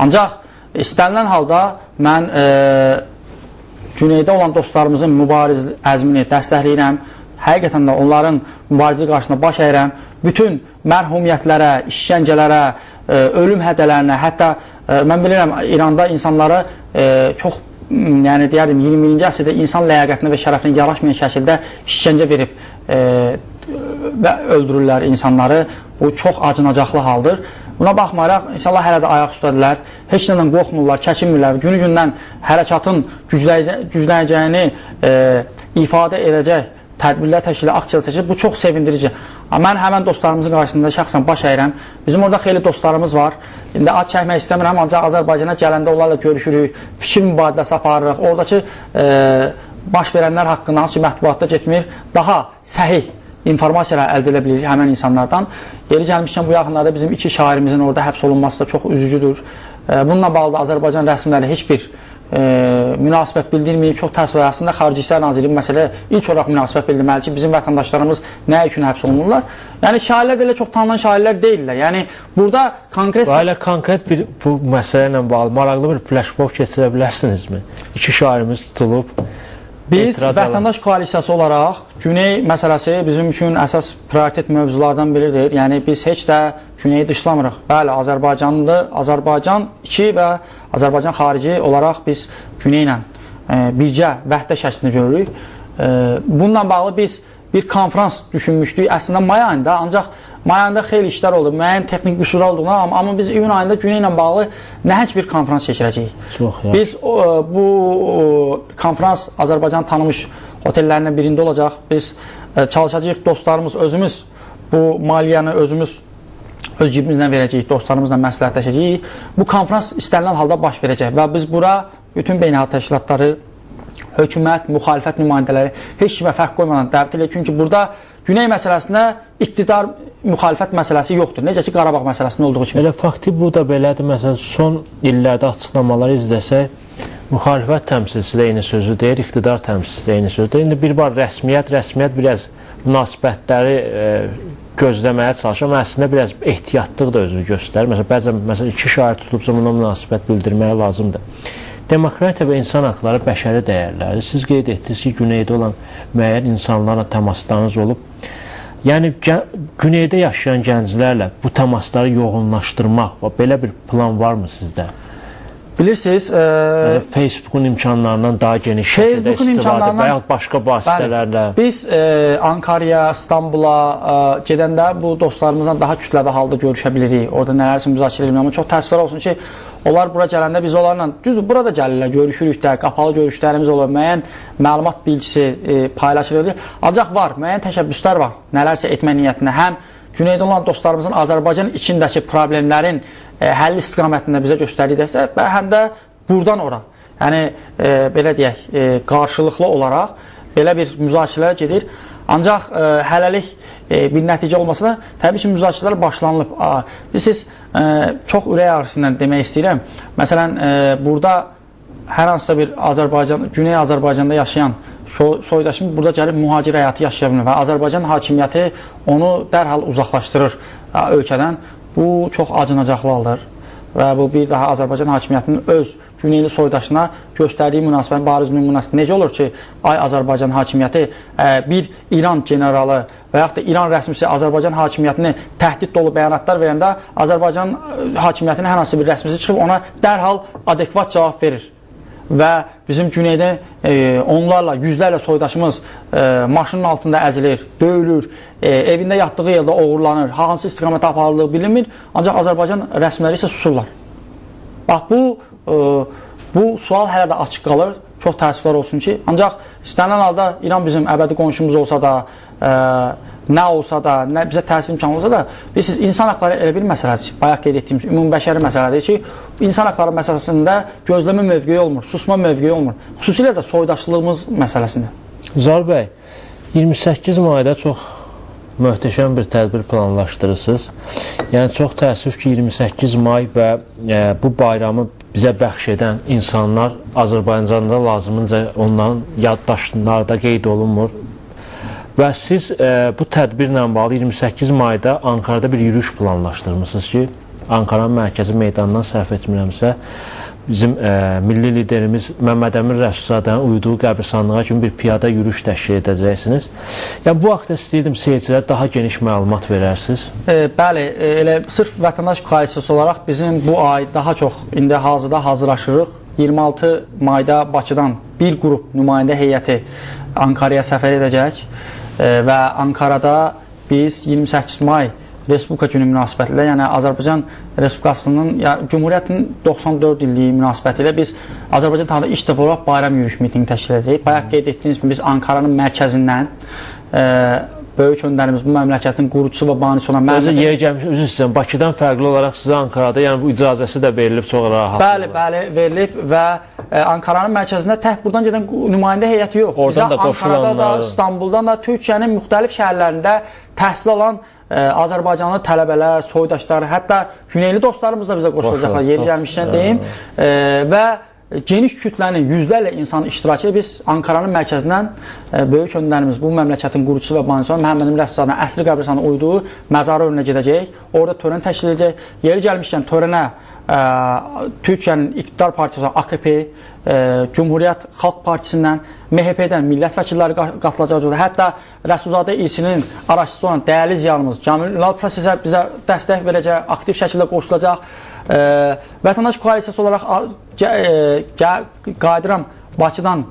ancaq istənilən halda mən Güneydə olan dostlarımızın mübariz əzmini dəstəkləyirəm. Həqiqətən də onların mübarizə qarşısında baş əyirəm. Bütün mərhumiyyətlərə, işgəncələrə, ölüm hədələrinə, hətta mən bilirəm İranda insanları çox, yəni deyərdim 21-ci əsrdə insan ləyaqətinə və şərəfinə yaraşmayan şəkildə işgəncə verib və öldürürlər insanları. Bu çox acınacaqlı haldır. Buna baxmayaraq, inşallah hələ də ayaq üstədilər, heç nədən qorxmurlar, çəkinmirlər. Günü-gündən hərəkatın güclənəcəyini ifadə edəcək tədbirlər təşkil, aksiyalar təşkil, bu çox sevindirici. Mən həmən dostlarımızın qarşısında şəxsən baş əyirəm. Bizim orada xeyli dostlarımız var. İndi ad çəkmək istəmirəm, ancaq Azərbaycana gələndə onlarla görüşürük, fikir mübadiləsi aparırıq. Oradakı baş verənlər haqqında hansı mətbuatda getmir, daha səhih informasiyalar əldə edə bilirik həmən insanlardan. Yeri gəlmişkən bu yaxınlarda bizim 2 şairimizin orada həbs olunması da çox üzücüdür. Bununla bağlı Azərbaycan rəsmiləri heç bir münasibət bildirməyib, çox təəssüf. Əslində Xarici İşlər Nazirliyi məsələ ilk olaraq münasibət bildirməli ki, bizim vətəndaşlarımız nə üçün həbs olunurlar? Yəni şairlər də elə çox tanınan şairlər deyirlər. Yəni burada konkret... Elə konkret bir bu məsələ ilə bağlı maraqlı bir flashmob keçirə bilərsinizmi? 2 şairimiz tutulub. Biz vətəndaş koalisiyası olaraq Güney məsələsi bizim üçün əsas prioritet mövzulardan biridir. Yəni biz heç də Güneyi dışlamırıq. Bəli, Azərbaycan içi və Azərbaycan xarici olaraq biz Güney ilə bircə vəhdət şəklində görürük. Bununla bağlı biz bir konferans düşünmüşdük əslində may ayında, ancaq may ayında xeyli işlər oldu, müəyyən texnik qüsurlar olduğuna, amma biz iyun ayında Güney ilə bağlı nəhəng bir konferans keçirəcəyik. Biz bu konferans Azərbaycan tanınmış otellərindən birində olacaq. Biz çalışacağıq, dostlarımız, özümüz bu maliyyəni özümüz öz cibimizdən verəcəyik, dostlarımızla məsləhətləşəcəyik. Bu konferans istənilən halda baş verəcək və biz bura bütün beynəlxalq təşkilatları, hökumət, müxalifət nümayəndələri heç kimə fərq qoymadan dəvət edilir. Çünki burada Güney məsələsində iqtidar müxalifət məsələsi yoxdur. Necə ki, Qarabağ məsələsində olduğu kimi. Elə fakti bu da belədir. Məsələn, son illərdə açıqlamaları izləsək, müxalifət təmsilçisi də eyni sözü deyir, iqtidar təmsilçisi də eyni sözü deyir. İndi bir var rəsmiyyət biraz münasibətləri gözləməyə çalışır, amma əslində biraz ehtiyatlıq da özünü göstərir. Bəzən 2 şair tutulubsa buna münasibət bildirməyə lazımdır. Demokratiya və insan haqları bəşəri dəyərlərdir. Siz qeyd etdiniz ki, Güneydə olan müəyyən insanlarla təmaslarınız olub. Yəni, Güneydə yaşayan gənclərlə bu təmasları yoğunlaşdırmaq, belə bir plan varmı sizdə? Bilirsiniz, Facebookun imkanlarından daha geniş şəkildə istifadə və yaxud başqa vasitələrlə. Biz Ankaraya, İstanbula gedəndə bu dostlarımızla daha kütləvi halda görüşə bilirik. Orada nələrsə müzakirə edilir. Amma çox təəssüflər olsun ki, onlar bura gələndə biz onlarla, düzdür, burada gəlirlər, görüşürük də, qapalı görüşlərimiz olur, müəyyən məlumat bilgisi paylaşılır. Ancaq var, müəyyən təşəbbüslər var, nələrsə etmə niyyətində. Həm Güneydə olan dostlarımızın Azərbaycan içindəki problemlərin həll istiqamətində bizə göstərdiksə və həm də buradan ora, yəni belə deyək, qarşılıqlı olaraq belə bir müzakirələr gedir. Ancaq hələlik bir nəticə olmasa da təbii ki, müzakirələr başlanılıb. Siz çox ürək ağrısından demək istəyirəm. Məsələn, burada hər hansısa bir Güney Azərbaycanda yaşayan soydaşımız burada gəlib mühacir həyatı yaşaya bilmir və Azərbaycan hakimiyyəti onu dərhal uzaqlaşdırır ölkədən. Bu çox acınacaqlı haldır və bu bir daha Azərbaycan hakimiyyətinin öz Güneyli soydaşına göstərdiyi münasibət, bariz nümunəsidir. Necə olur ki, Azərbaycan hakimiyyəti bir İran generalı və yaxud da İran rəsmisi Azərbaycan hakimiyyətini təhdid dolu bəyanatlar verəndə Azərbaycan hakimiyyətinin hər hansı bir rəsmisi çıxıb ona dərhal adekvat cavab verir. Və bizim Güneydə onlarla, yüzlərlə soydaşımız maşının altında əzilir, döyülür, evində yatdığı yerdə oğurlanır, hansı istiqamətə aparıldığı bilinmir, ancaq Azərbaycan rəsmiləri isə susurlar. Bax, bu sual hələ də açıq qalır, çox təəssüflər olsun ki, ancaq istənilən halda İran bizim əbədi qonşumuz olsa da, nə olsa da, bizə təsir imkanı olsa da, bilirsiniz, insan haqları elə bir məsələdir, bayaq qeyd etdiyimiz ümumbəşəri məsələdir ki, insan haqları məsələsində gözləmə mövqeyi olmur, susma mövqeyi olmur. Xüsusilə də soydaşlığımız məsələsində. Zar bəy, 28 mayda çox möhtəşəm bir tədbir planlaşdırırsınız. Yəni, çox təəssüf ki, 28 may və bu bayramı bizə bəxş edən insanlar Azərbaycanda lazımınca onların yaddaşlarında qeyd olunmur. Və siz bu tədbirlə bağlı 28 mayda Ankarada bir yürüyüş planlaşdırmışsınız ki, Ankaranın mərkəzi meydanından səhv etmirəmsə, bizim milli liderimiz Məmməd Əmin Rəsulzadənin uyuduğu qəbirstanlığa kimi bir piyada yürüyüş təşkil edəcəksiniz. Yəni, bu haqda istəyirdim seyircilərə daha geniş məlumat verərsiniz. Bəli, elə sırf vətəndaş koalisiyası olaraq bizim bu ay daha çox indi hazırda hazırlaşırıq. 26 mayda Bakıdan bir qrup nümayəndə heyəti Ankaraya səfər edəcək və Ankarada biz 28 may Respublika günü münasibətilə, yəni Azərbaycan Respublikasının, Cumhuriyyətin 94 illiyi münasibətilə biz Azərbaycan tarixində ilk dəfə olaraq bayram yürüyüş mitingi təşkil edəcəyik. Bayaq qeyd etdiyiniz kimi biz Ankaranın mərkəzindən böyük öndərimiz, bu məmləkətin qurucusu və banisi olan yeri gəlmiş, üzr istəyirəm, Bakıdan fərqli olaraq sizə Ankarada, yəni bu icazəsi də verilib çox rahat. Bəli, verilib və Ankaranın mərkəzində tək buradan gedən nümayəndə heyəti yox. Oradan da Ankarada da, İstanbuldan da, Türkiyənin müxtəlif şəhərlərində təhsil alan Azərbaycanlı tələbələr, soydaşlar, hətta güneyli dostlarımız da bizə qoşulacaqlar, yeri gəlmişdən deyim. Və geniş kütlənin yüzlərlə insan iştirakı biz Ankaranın mərkəzindən böyük öndərimiz, bu məmləkətin qurucusu və banisi olan Məhəmməd Əmin Rəsulzadənin əsri qəbirstanlığına uyduğu məzarı önünə gedəcək. Orada törən təşkil edəcək. Yeri gəlmişkən törənə Türkiyənin İqtidar Partiyası olan AKP, Cumhuriyyət Xalq Partisindən, MHP-dən millət vəkilləri qatılacaq. Hətta Rəsulzadə İlçinin araççısı olan dəyərli ziyanımız Cəmil Ünal prosesə bizə dəstək verəcək, aktiv şəkildə qoşulacaq. Vətəndaş koalisiyası olaraq qayıdıram Bakıdan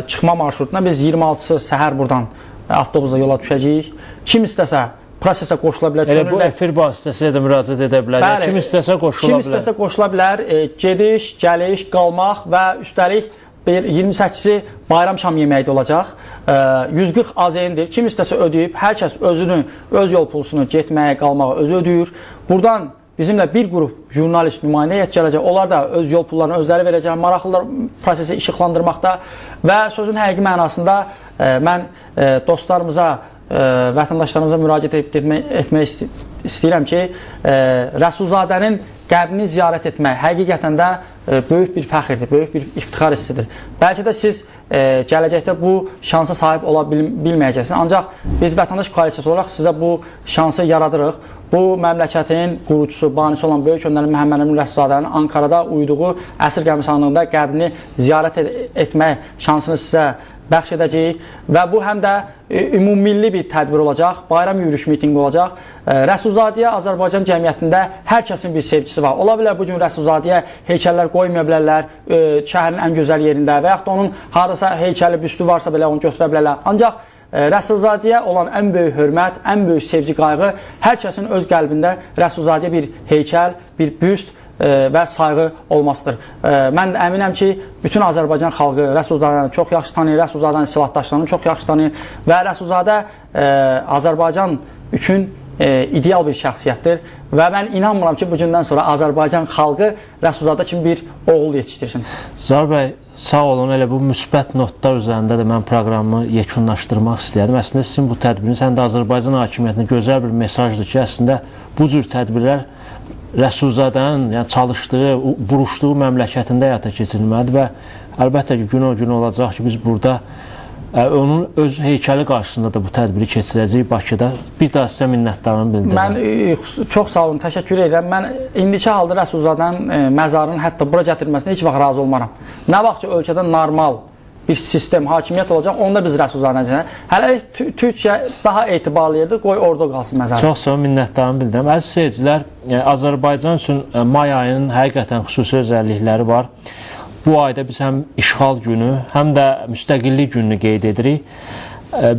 çıxma marşrutuna biz 26-sı səhər buradan avtobusla yola düşəcəyik. Kim istəsə prosesə qoşula bilər. Elə bu efir vasitəsilə də müraciət edə bilər. Bəli, kim istəsə qoşula bilər. Kim istəsə qoşula bilər. Gediş, gəliş, qalmaq və üstəlik 28-ci bayram şam yeməyi də olacaq. 140 AZN-dir. Kim istəsə ödəyib, hər kəs özünü, öz yol pulsunu getməyə, qalmağa özü ödəyir. Buradan bizimlə bir qrup jurnalist nümayəndə heyət gələcək. Onlar da öz yol pullarını özləri verəcək. Maraqlılar prosesi işıqlandırmaqda və sözün həqiqi mənasında mən dostlarımıza, vətəndaşlarımıza müraciət etmək istəyirəm ki, Rəsulzadənin qəbrini ziyarət etmək həqiqətən də böyük bir fəxrdir, böyük bir iftixar hissidir. Bəlkə də siz gələcəkdə bu şansa sahib ola bilməyəcəksiniz. Ancaq biz vətəndaş koalisiyası olaraq sizə bu şansı yaradırıq. Bu məmləkətin qurucusu, banisi olan böyük öndərin Məhəmməd Əmin Rəsulzadənin Ankarada uyduğu əsr qəbirstanlığında qəbrini ziyarət etmək şansını sizə bəxş edəcəyik və bu həm də ümummilli bir tədbir olacaq, bayram yürüyüş mitinqi olacaq. Rəsulzadəyə Azərbaycan cəmiyyətində hər kəsin bir sevgisi var. Ola bilər bu gün Rəsulzadəyə heykəllər qoymaya bilərlər şəhərin ən gözəl yerində və yaxud da onun harasa heykəli, büstü varsa belə onu götürə bilərlər. Ancaq Rəsulzadəyə olan ən böyük hörmət, ən böyük sevgi, qayğı hər kəsin öz qəlbində Rəsulzadəyə bir heykəl, bir büst və sayğı olmasıdır. Mən əminəm ki, bütün Azərbaycan xalqı Rəsulzadəni çox yaxşı tanıyır, Rəsulzadənin silahdaşlarını çox yaxşı tanıyır və Rəsulzadə Azərbaycan üçün ideal bir şəxsiyyətdir və mən inanmıram ki, bu gündən sonra Azərbaycan xalqı Rəsulzadə kimi bir oğul yetişdirsin. Zahir bəy, sağ olun, elə bu müsbət notlar üzərində də mən proqramı yekunlaşdırmaq istəyərdim. Əslində sizin bu tədbiriniz həm də Azərbaycan hakimiyyətinə gözəl bir mesajdır ki, əslində bu cür tədbirlər Rəsulzadənin çalışdığı, vuruşduğu məmləkətində həyata keçirilməlidir və əlbəttə ki, gün o gün olacaq ki, biz burada onun öz heykəli qarşısında da bu tədbiri keçirəcəyik Bakıda. Bir daha sizə minnətdarımı bildirirəm. Mən çox sağ olun, təşəkkür edirəm. Mən indiki halda Rəsulzadənin məzarının hətta bura gətirilməsinə heç vaxt razı olmaram. Nə vaxt ki, ölkədə normal bir sistem, hakimiyyət olacaq, onda biz Rəsulzadənin hələlik Türkiyə daha etibarlı yerdir, qoy orada qalsın məzarı. Çox sağ olun, minnətdarımı bildirirəm. Əziz seyircilər, Azərbaycan üçün may ayının həqiqətən xüsusi özəllikləri var. Bu ayda biz həm işğal günü, həm də müstəqillik gününü qeyd edirik.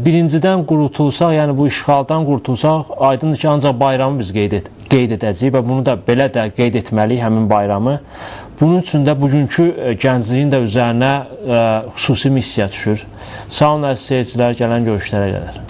Birincidən qurtulsaq, yəni bu işğaldan qurtulsaq, aydındır ki, ancaq bayramı biz qeyd edəcəyik və bunu da belə də qeyd etməliyik, həmin bayramı. Bunun üçün də bugünkü gəncliyin də üzərinə xüsusi missiya düşür. Sağ olun, əziz seyircilər, gələn görüşlərə qədər.